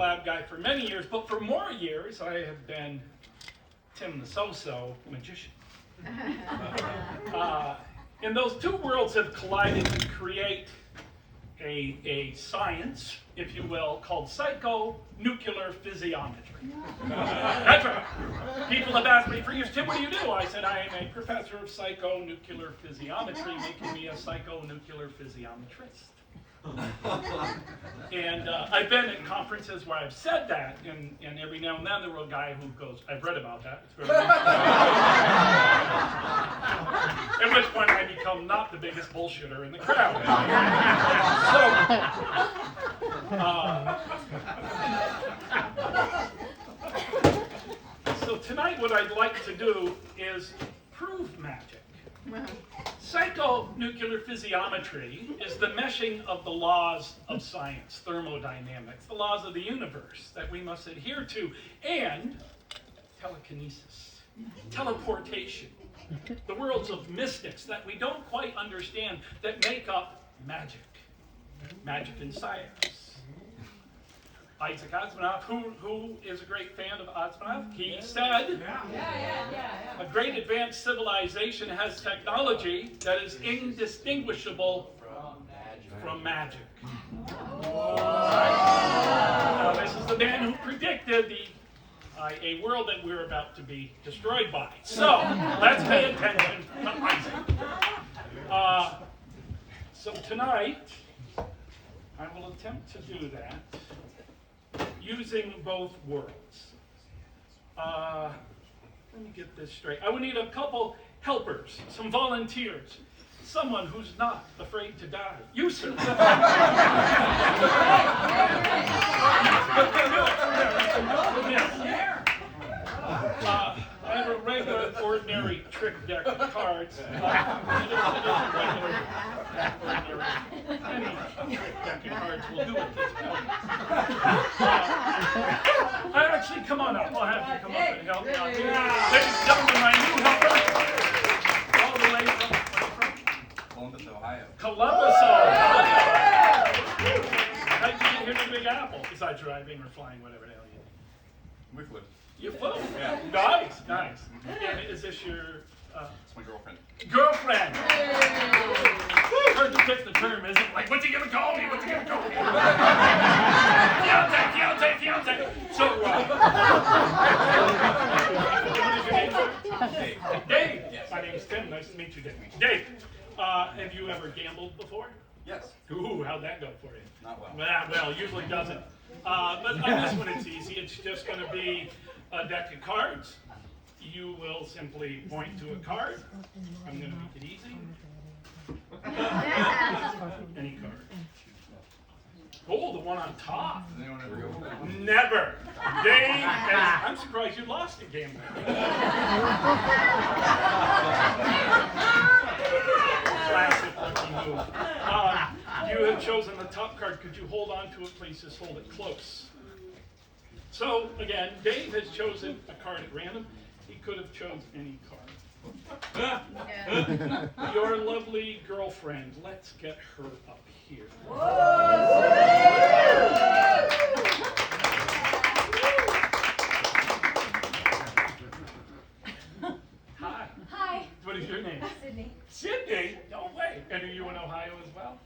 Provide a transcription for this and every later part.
lab guy for many years, but for more years I have been Tim the So-So magician. And those two worlds have collided to create a science, if you will, called psychonuclear physiognomy. That's right. People have asked me for years, Tim, what do you do? I said, I am a professor of psychonuclear physiognomy, making me a psychonuclear physiognometrist. And I've been at conferences where I've said that, and every now and then there were a guy who goes, I've read about that. It's very at which point I become not the biggest bullshitter in the crowd. So tonight what I'd like to do is prove magic. Psychonuclear physiognometry is the meshing of the laws of science, thermodynamics, the laws of the universe that we must adhere to, and telekinesis, teleportation, the worlds of mystics that we don't quite understand that make up magic, magic in science. Isaac Asimov, who is a great fan of Asimov, he said, a great advanced civilization has technology that is indistinguishable from magic. Now, this is the man who predicted a world that we're about to be destroyed by. So, let's pay attention to Isaac. So tonight, I will attempt to do that using both worlds. Let me get this straight. I would need a couple helpers, some volunteers, someone who's not afraid to die. You, sir. I have a regular, ordinary trick deck of cards. It is regular, ordinary. Any trick deck of cards will do at this point. Actually, come on up. I'll have you come up and help me out. Ladies and gentlemen, my new helper, all the way from Columbus, Ohio. Columbus, Ohio. How did you get here to the Big Apple? Besides driving or flying, whatever the hell you do. We flew. You flew? Yeah. Nice, nice. And is this your... It's my girlfriend. Girlfriend! Hard to pick the term, isn't it? Like, what's he gonna call me? What's he gonna call me? Fiance. So, what is your name, sir? Dave. Dave! Yes. My name's Tim. Nice to meet you, Dave. Dave, have you ever gambled before? Yes. Ooh, how'd that go for you? Not well. Well, usually doesn't. But on this one, it's easy. It's just going to be a deck of cards. You will simply point to a card. I'm going to make it easy. Any card. Oh, the one on top. Does anyone ever go with that? Never. Dave, I'm surprised you lost a game. Classic lucky move. You have chosen the top card. Could you hold on to it, please? Just hold it close. So, again, Dave has chosen a card at random. He could have chosen any card. Your lovely girlfriend. Let's get her up here. Hi. Hi. What is your name? Sydney. Sydney? No way. And are you in Ohio as well?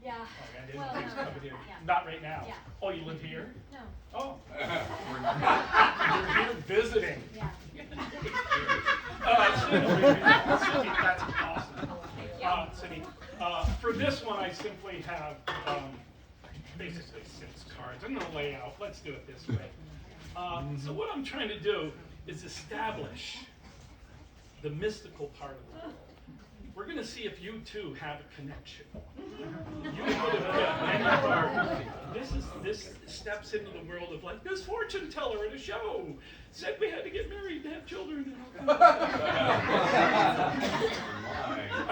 Yeah. Oh, I didn't Well, think so. Here. yeah. Not right now. Yeah. Oh, you live here? No. Oh. You're here visiting. Yeah. Sydney, that's awesome. Sydney, for this one, I simply have basically 6 cards. I'm going to lay out. Let's do it this way. So what I'm trying to do is establish the mystical part of the world. We're going to see if you two have a connection. You could have picked any card. This steps into the world of like this fortune teller at a show said we had to get married and have children. I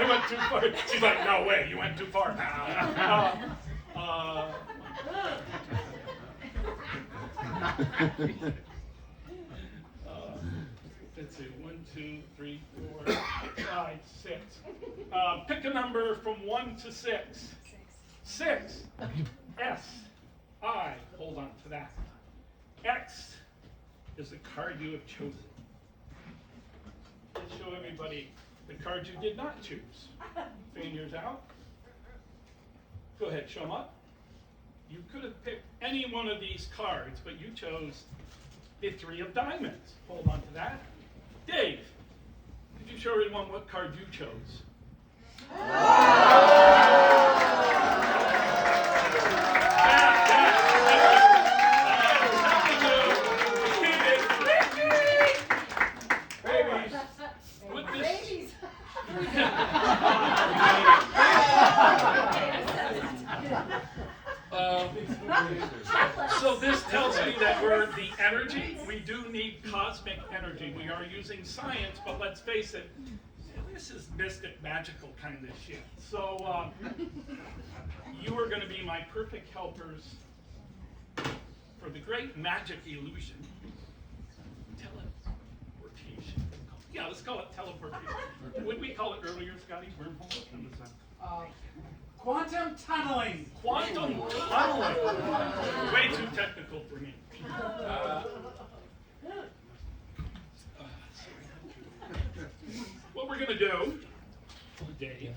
went too far. She's like, no way, you went too far. Let's see, 1, 2, 3, 4, 5, 6. Pick a number from 1 to 6. 6. S. I. Hold on to that. X is the card you have chosen. Let's show everybody the cards you did not choose. Fan yours out. Go ahead, show them up. You could have picked any one of these cards, but you chose the 3 of diamonds. Hold on to that. Dave, could you show everyone what card you chose? So this tells me that we're the energy. We do need cosmic energy. We are using science, but let's face it, this is mystic, magical kind of shit. So you are going to be my perfect helpers for the great magic illusion. Teleportation. Yeah, let's call it teleportation. What did we call it earlier, Scotty? Wormhole? Quantum tunneling. Quantum tunneling. Way too technical for me. What we're going to do, Dave,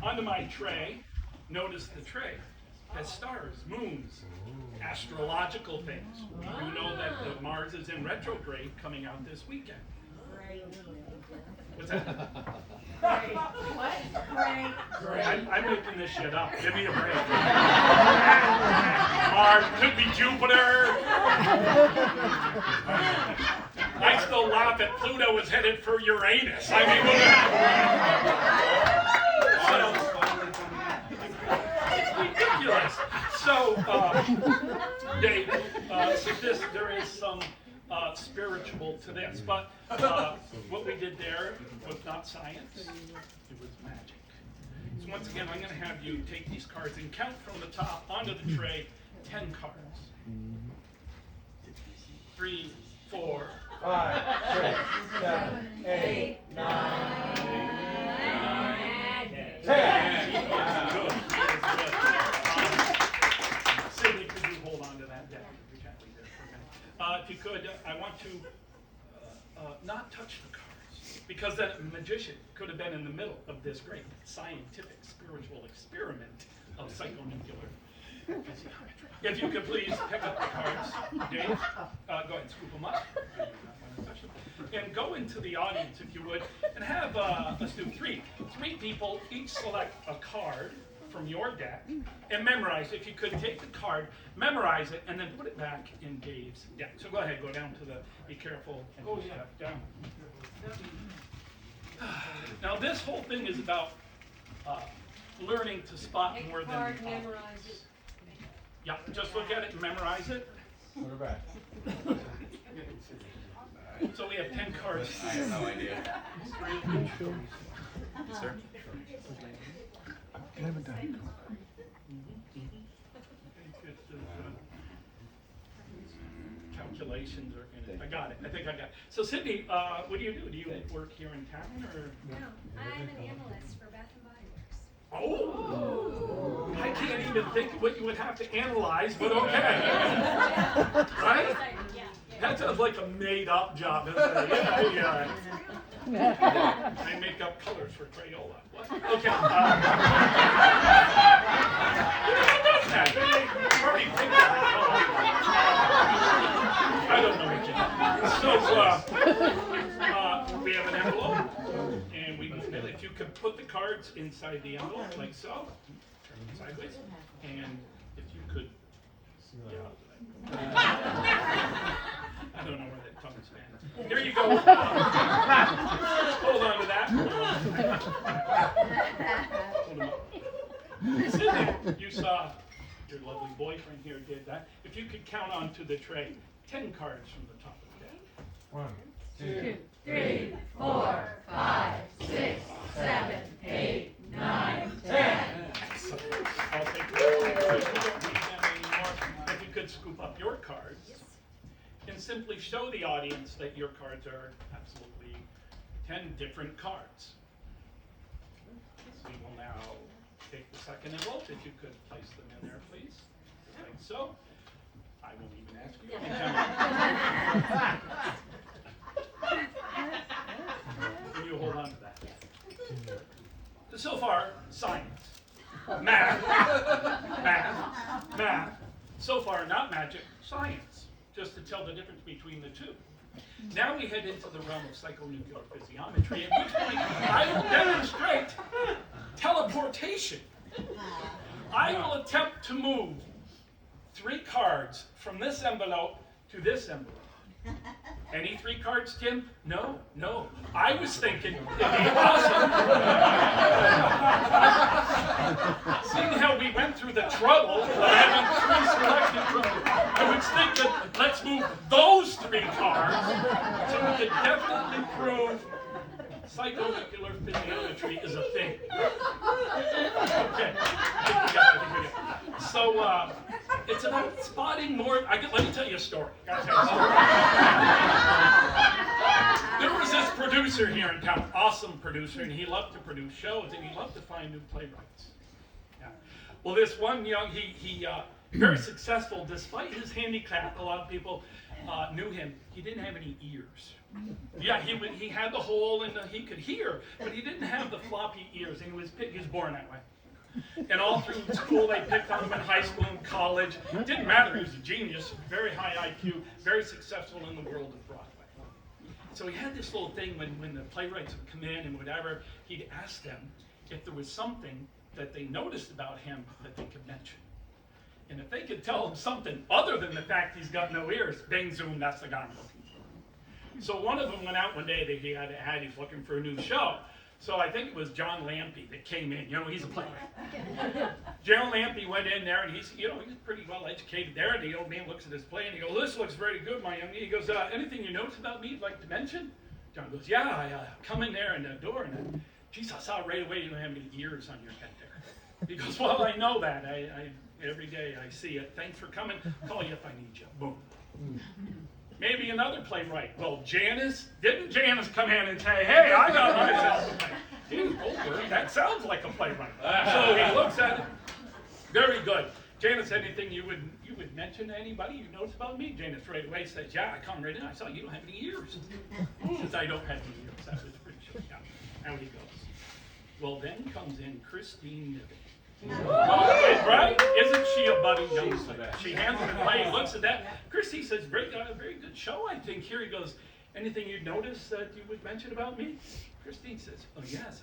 onto my tray, notice the tray has stars, moons, astrological things. We know that the Mars is in retrograde coming out this weekend. What's that? What? Great. I'm making this shit up. Give me a break. Mars could be Jupiter. I still laugh at Pluto was headed for Uranus. I mean, it's ridiculous. So, Dave, so there is some spiritual to this, but what we did there was not science, it was magic. So once again, I'm going to have you take these cards and count from the top onto the tray, 10 cards. 3, 4, 5, 6, 7, 8, 9, 10. Good. Sydney, could you hold on to that deck? We can't leave it for a minute. If you could, I want to not touch the cards, because that magician could have been in the middle of this great scientific, spiritual experiment of psychonuclear physiology. If you could please pick up the cards, Dave, go ahead and scoop them up. And go into the audience, if you would, and have, let's do 3 people, each select a card from your deck and memorize it. If you could take the card, memorize it, and then put it back in Dave's deck. So go ahead, go down to the, be careful, and step down. Now this whole thing is about learning to spot more than Card, others. memorize it. Yeah, just look at it and memorize it. Put her back. So we have 10 cards. I have no idea. Yes, sir. Can I have a diet Coke? Calculations are in it. I got it. I think I got it. So Sydney, what do? Do you work here in town or? No, I'm an analyst for Bath and Body Works. Oh! I can't even think of what you would have to analyze, but okay. Right? Yeah. That sounds like a made-up job, isn't it? Yeah. I make up colors for Crayola. What? Okay. I don't know what so, we have an envelope, and we move it. If you could put the cards inside the envelope, like so, turn them sideways, and if you could, I don't know where that tongue stands. There you go. Hold on to that. Hold them up. Sit there. You saw your lovely boyfriend here did that. If you could count onto the tray, 10 cards from the top of the deck. 1, 2, 3, 4, 5, 6, 7, 8, 9, 10. Excellent. I'll take that. We don't need them anymore. If you could scoop up your cards and simply show the audience that your cards are absolutely 10 different cards. We will now take the second envelope, if you could place them in there, please. Like so. I won't even ask you any time. Can you hold on to that? So far, science. Math. So far, not magic, science. Just to tell the difference between the two. Now we head into the realm of psychonuclear physiology, at which point I will demonstrate teleportation. I will attempt to move 3 cards from this envelope to this envelope. Any 3 cards, Tim? No. I was thinking it'd be awesome. Seeing how we went through the trouble of having 3 selected, I was thinking, let's move those 3 cards so we could definitely prove psychonuclear physiology is a thing. Okay. So, it's about spotting more. Let me tell you a story. There was this producer here in town, awesome producer, and he loved to produce shows, and he loved to find new playwrights. Yeah. Well, this one he very successful, despite his handicap. A lot of people knew him. He didn't have any ears. Yeah, he had the hole and he could hear, but he didn't have the floppy ears, and he was born that way. And all through school, they picked on him in high school and college. It didn't matter, he was a genius, very high IQ, very successful in the world of Broadway. So he had this little thing when the playwrights would come in and whatever, he'd ask them if there was something that they noticed about him that they could mention. And if they could tell him something other than the fact he's got no ears, bang, zoom, that's the guy I'm looking for. So one of them went out one day that he's looking for a new show. So I think it was John Lampy that came in. He's a playwright. John Lampy went in there, and he's pretty well educated there. And the old man looks at his play, and he goes, "This looks very good, my young man." He goes, "Anything you notice about me you'd like to mention?" John goes, "Yeah, I come in there in the door, and geez, I saw right away you don't have any ears on your head there." He goes, "Well, I know that. I every day I see it. Thanks for coming. Call you if I need you." Boom. Maybe another playwright. Well, didn't Janice come in and say, "Hey, I got myself a play"? Dude, Goldberg, that sounds like a playwright. So he looks at it. Very good. Janice, anything you would mention to anybody you notice about me? Janice right away says, "Yeah, I come right in. I saw you don't have any ears." He says, "I don't have any ears." That was pretty sure. Yeah. Out he goes. Well, then comes in Christine Niven. Right? Isn't she a budding youngster? She hands him the play, he looks at that. Christy says, very good show, I think. Here he goes, "Anything you'd notice that you would mention about me?" Christine says, "Oh, yes,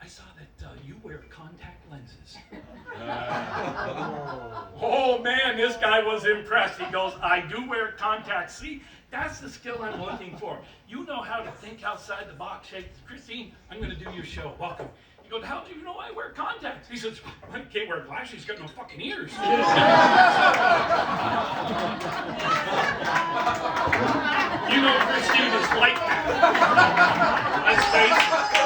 I saw that you wear contact lenses." Oh, man, this guy was impressed. He goes, "I do wear contacts. See, that's the skill I'm looking for. You know how to think outside the box." Christine, I'm going to do your show. Welcome. He goes, "How do you know I wear contacts?" He says, "I can't wear glasses. He's got no fucking ears." Christine is like that. Let's face it.